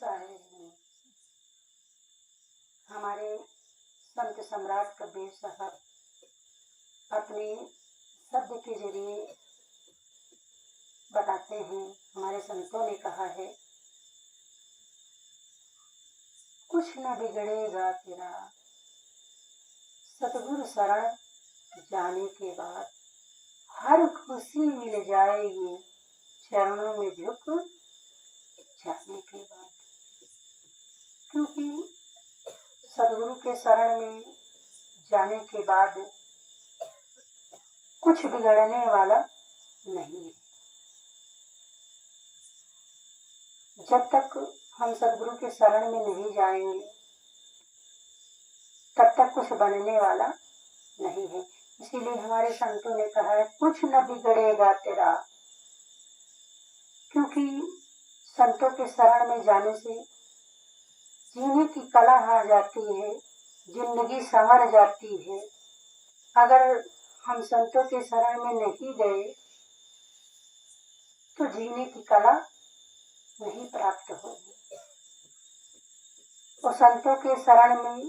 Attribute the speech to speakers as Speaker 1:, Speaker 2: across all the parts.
Speaker 1: साहेब, हमारे संत सम्राट कबीर साहब अपने शब्द के जरिए बताते हैं। हमारे संतों ने कहा है, कुछ न बिगड़ेगा तेरा सतगुरु शरण जाने के बाद, हर खुशी मिल जाएगी चरणों में झुक जाने के बाद। क्योंकि सतगुरु के शरण में जाने के बाद कुछ बिगड़ने वाला नहीं है। जब तक हम सतगुरु के शरण में नहीं जाएंगे तब तक कुछ बनने वाला नहीं है। इसीलिए हमारे संतों ने कहा है, कुछ न बिगड़ेगा तेरा। क्योंकि संतों के शरण में जाने से जीने की कला आ जाती है, जिंदगी संवर जाती है। अगर हम संतों के शरण में नहीं गए तो जीने की कला नहीं प्राप्त होगी। और संतों के शरण में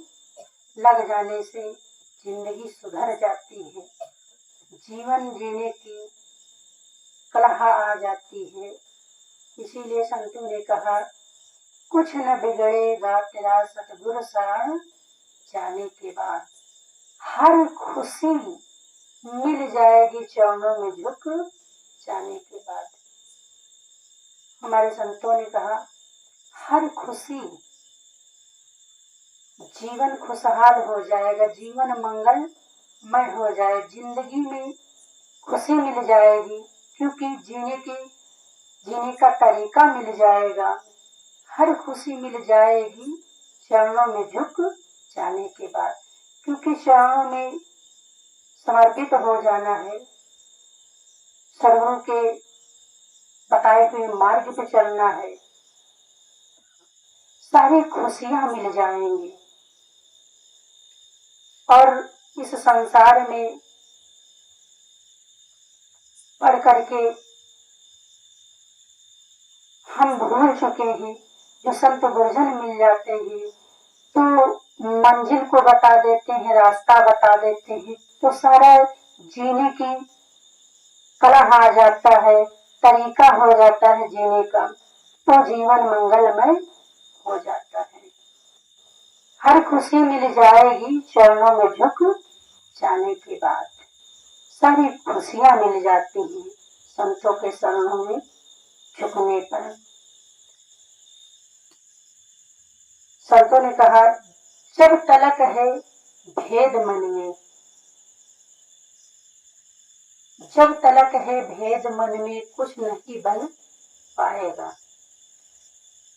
Speaker 1: लग जाने से जिंदगी सुधर जाती है, जीवन जीने की कला आ जाती है। इसीलिए संतों ने कहा, कुछ न बिगड़ेगा तेरा सतगुरु शरण जाने के बाद, हर खुशी मिल जाएगी चरणों में झुक जाने के बाद। हमारे संतों ने कहा, हर खुशी, जीवन खुशहाल हो जाएगा, जीवन मंगलमय हो जाए, जिंदगी में खुशी मिल जाएगी। क्योंकि जीने का तरीका मिल जाएगा, हर खुशी मिल जाएगी चरणों में झुक जाने के बाद। क्योंकि चरणों में समर्पित हो जाना है, सतगुरु के बताए हुए मार्ग पे चलना है, सारी खुशियां मिल जाएंगी। और इस संसार में पढ़ करके हम भूल चुके हैं। जो संत गुरुजन मिल जाते हैं तो मंजिल को बता देते हैं, रास्ता बता देते हैं, तो सारा जीने की कला आ जाता है, तरीका हो जाता है जीने का, तो जीवन मंगलमय हो जाता है। हर खुशी मिल जाएगी चरणों में झुक जाने के बाद, सारी खुशियां मिल जाती हैं संतों के शरणों में झुकने पर। संतों ने कहा, जब तलक है भेद मन में, जब तलक है भेद मन में, कुछ नहीं बन पाएगा।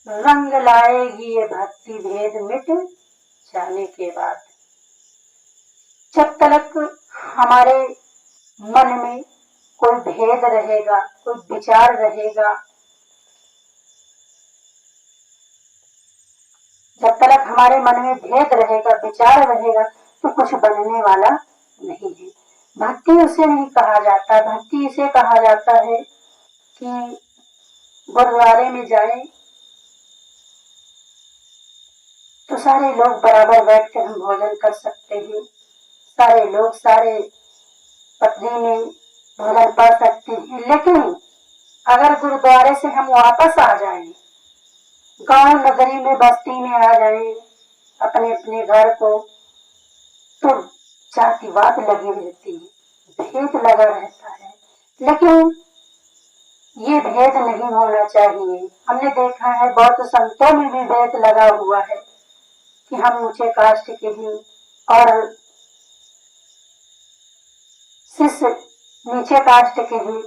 Speaker 1: रंग लाएगी ये भक्ति भेद मिट जाने के बाद। जब तक हमारे मन में कोई भेद रहेगा, कोई विचार रहेगा, जब तक हमारे मन में भेद रहेगा, विचार रहेगा, तो कुछ बनने वाला नहीं है। भक्ति उसे नहीं कहा जाता। भक्ति इसे कहा जाता है कि गुरुद्वारे में जाए तो सारे लोग बराबर बैठकर हम भोजन कर सकते हैं, सारे लोग सारे पत्नी में भोजन कर सकते हैं। लेकिन अगर गुरुद्वारे से हम वापस आ जाएं, गांव नगरी में बस्ती में आ जाएं अपने अपने घर को, तो जातिवाद लगी रहती है, भेद लगा रहता है। लेकिन ये भेद नहीं होना चाहिए। हमने देखा है बहुत संतों में भी भेद लगा हुआ है कि हम ऊंचे कास्ट के हैं और शिष्य नीचे कास्ट के हैं।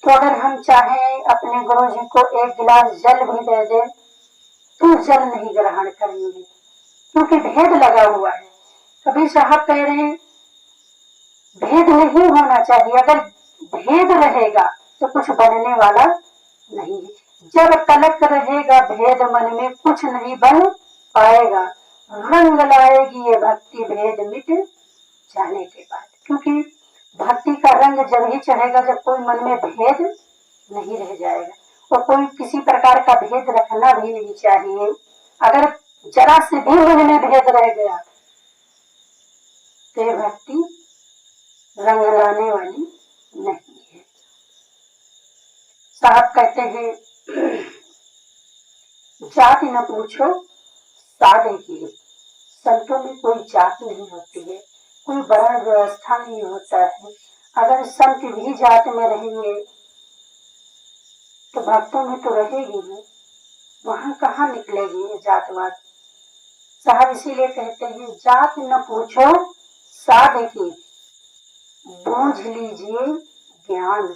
Speaker 1: तो अगर हम चाहें अपने गुरु जी को एक गिलास जल भी दे दें तो जल नहीं ग्रहण करेंगे, क्योंकि भेद लगा हुआ है। कबीर साहब कह रहे हैं, भेद नहीं होना चाहिए। अगर भेद रहेगा तो कुछ बनने वाला नहीं है। जब तलक रहेगा भेद मन में, कुछ नहीं बन पाएगा। रंग लाएगी ये भक्ति भेद मिट जाने के बाद। क्योंकि भक्ति का रंग जब ही चढ़ेगा जब कोई मन में भेद नहीं रह जाएगा। तो कोई किसी प्रकार का भेद रखना भी नहीं चाहिए। अगर जरा से भी मन में भेद रह गया तो ये भक्ति रंग लाने वाली नहीं है। साहब कहते हैं जाति न पूछो साधे की। संतों में कोई जात नहीं होती है, कोई वर्ण व्यवस्था नहीं होता है। अगर संत भी जात में रहेंगे तो भक्तों में तो रहेगी नहीं, वहां कहाँ निकलेगी ये जातवाद। साहब इसीलिए कहते हैं जात न पूछो साधे की, बूझ लीजिए ज्ञान,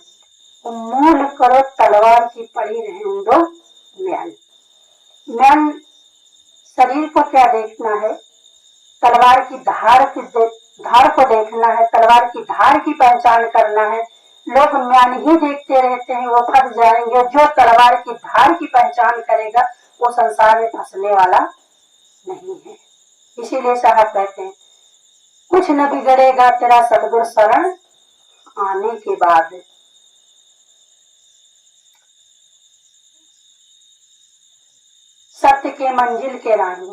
Speaker 1: मूल करो तलवार की पड़ी रहे दो म्यान। म्यान शरीर को क्या देखना है, तलवार की धार को देखना है, तलवार की धार की पहचान करना है। लोग म्यान ही देखते रहते हैं, वो फंस जाएंगे। जो तलवार की धार की पहचान करेगा वो संसार में फंसने वाला नहीं है। इसीलिए साहब कहते हैं कुछ न बिगड़ेगा तेरा सतगुरु शरण आने के बाद। सत्य के मंजिल के राही,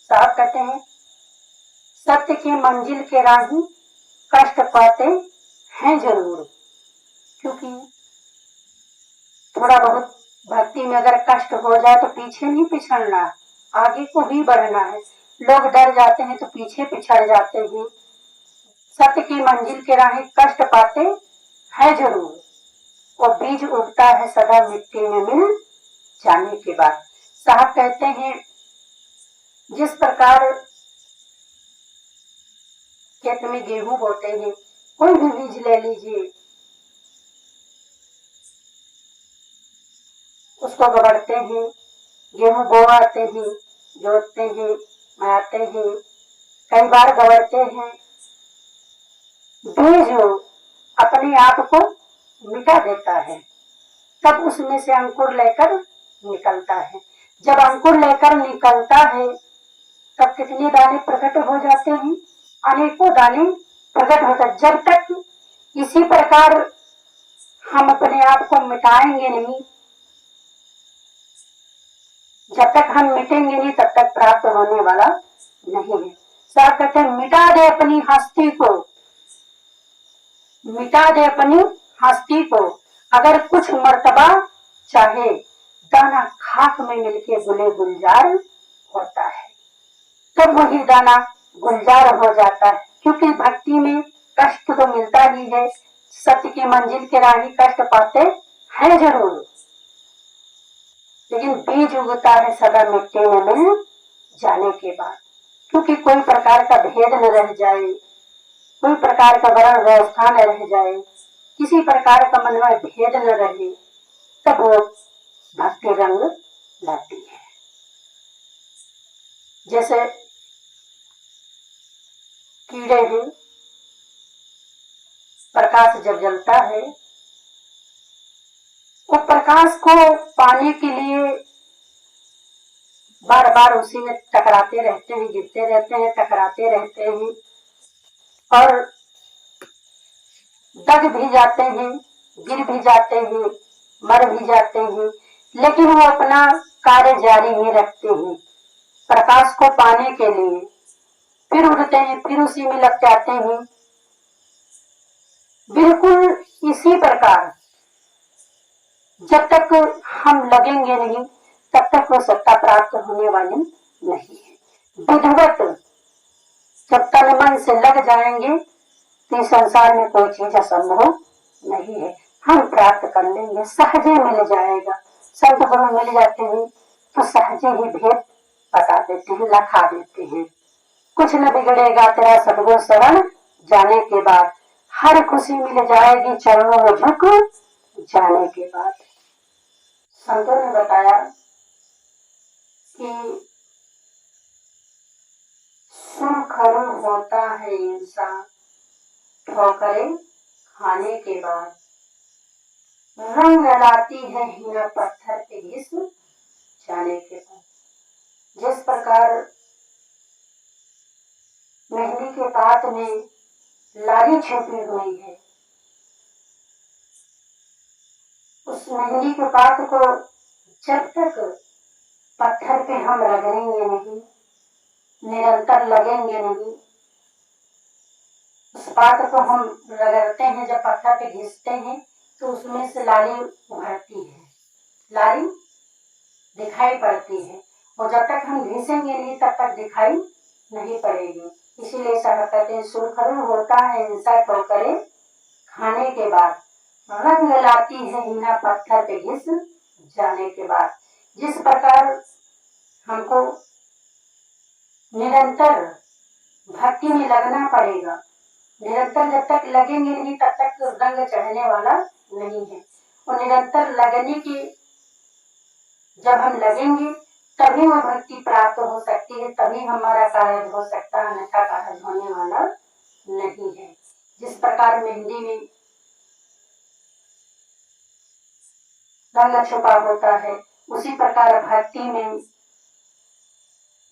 Speaker 1: साहब कहते हैं सत्य के मंजिल के राही कष्ट पाते हैं जरूर, क्योंकि थोड़ा बहुत भक्ति में अगर कष्ट हो जाए तो पीछे नहीं पिछड़ना, आगे को ही बढ़ना है। लोग डर जाते हैं तो पीछे पिछड़ जाते हैं। सत्य की मंजिल के राही कष्ट पाते हैं जरूर, और बीज उगता है सदा मिट्टी में मिल जाने के बाद। साहब कहते हैं जिस प्रकार खेत में गेहूं बोते हैं, कोई भी बीज ले लीजिए, उसको गबड़ते हैं, गेहूं बोआते हैं, जोतते हैं, मारते हैं, कई बार गबड़ते हैं। बीज अपने आप को मिटा देता है, तब उसमें से अंकुर लेकर निकलता है। जब अंकुर लेकर निकलता है तब कितने दाने प्रकट हो जाते हैं, अनेकों दाने प्रकट होता है। जब तक इसी प्रकार हम अपने आप को मिटाएंगे नहीं, जब तक हम मिटेंगे नहीं तब तक प्राप्त होने वाला नहीं है। साहब कहते हैं मिटा दे अपनी हस्ती को, मिटा दे अपनी हस्ती को, अगर कुछ मर्तबा चाहे दाना खाक में मिलके गुले गुलजार होता है, तब वही दाना गुलजार हो जाता है। क्योंकि भक्ति में कष्ट तो मिलता ही है, सत्य की मंजिल के राही कष्ट पाते हैं जरूर, लेकिन बीज उगता है सदा मिट्टी में मिल जाने के बाद। क्योंकि कोई प्रकार का भेद न रह जाए, कोई प्रकार का वर्ण व्यवस्था न रह जाए, किसी प्रकार का मन में भेद न रहे, तब वो भक्ति रंग लाती है। जैसे कीड़े हैं, प्रकाश जब जलता है वो प्रकाश को पाने के लिए बार बार उसी में टकराते रहते हैं, गिरते रहते हैं, टकराते रहते हैं और दग भी जाते हैं, गिर भी जाते हैं, मर भी जाते हैं, लेकिन वो अपना कार्य जारी ही रखते हैं प्रकाश को पाने के लिए। फिर उड़ते हैं, फिर उसी में लग जाते हैं। बिल्कुल इसी प्रकार जब तक हम लगेंगे नहीं तब तक वो सत्ता प्राप्त होने वाली नहीं है। विधिवत जब तन मन से लग जाएंगे तो इस संसार में कोई चीज असंभव नहीं है, हम प्राप्त कर लेंगे, सहजे मिल जाएगा। संत गुरु मिल जाते हैं तो सहजे ही भेद बता देते हैं, लखा देते हैं। कुछ न बिगड़ेगा तेरा सतगुरु शरण जाने के बाद, हर खुशी मिल जाएगी चरणों में झुक जाने के बाद। संतों ने बताया कि सुखरू होता है इंसान ठोकरें खाने के बाद, रंग लाती है हीरा पत्थर के घिस जाने के बाद। जिस प्रकार मेहंदी के पात में लाली छुपी हुई है, उस मेहंदी के पात को जब तक पत्थर पे हम रगड़ेंगे नहीं, निरंतर लगेंगे नहीं, उस पात को हम रगड़ते हैं, जब पत्थर पे घिसते हैं तो उसमें से लाली उभरती है, लाली दिखाई पड़ती है, और जब तक हम घिसेंगे नहीं तब तक दिखाई नहीं पड़ेगी। इसीलिए साहब कहते हैं सुरखरू होता है इंसान ठोकरे खाने के बाद, रंग लाती है हिना पत्थर पे घिस जाने के बाद। जिस प्रकार हमको निरंतर भक्ति में लगना पड़ेगा, निरंतर जब तक लगेंगे नहीं तब तक रंग चढ़ने वाला नहीं है, और निरंतर लगने की जब हम लगेंगे तभी वह भक्ति प्राप्त हो सकती है, तभी हमारा कार्य हो सकता है, अन्यथा कार्य होने वाला नहीं है। जिस प्रकार मेहंदी में रंग छुपा होता है, उसी प्रकार भक्ति में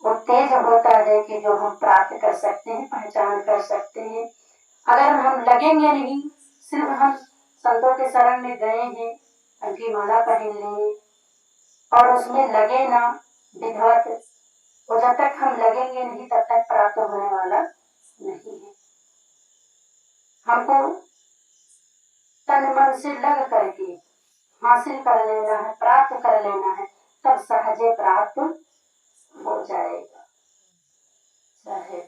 Speaker 1: वो तेज होता है कि जो हम प्राप्त कर सकते हैं, पहचान कर सकते हैं। अगर हम लगेंगे नहीं, सिर्फ हम संतों के शरण में गए हैं, उनकी माला पहन लेंगे और उसमें लगे ना विधवत, और जब तक हम लगेंगे नहीं तब तक प्राप्त होने वाला नहीं है। हमको तन मन से लग करके हासिल कर लेना है, प्राप्त कर लेना है, तब सहजे प्राप्त हो जाएगा। चाहे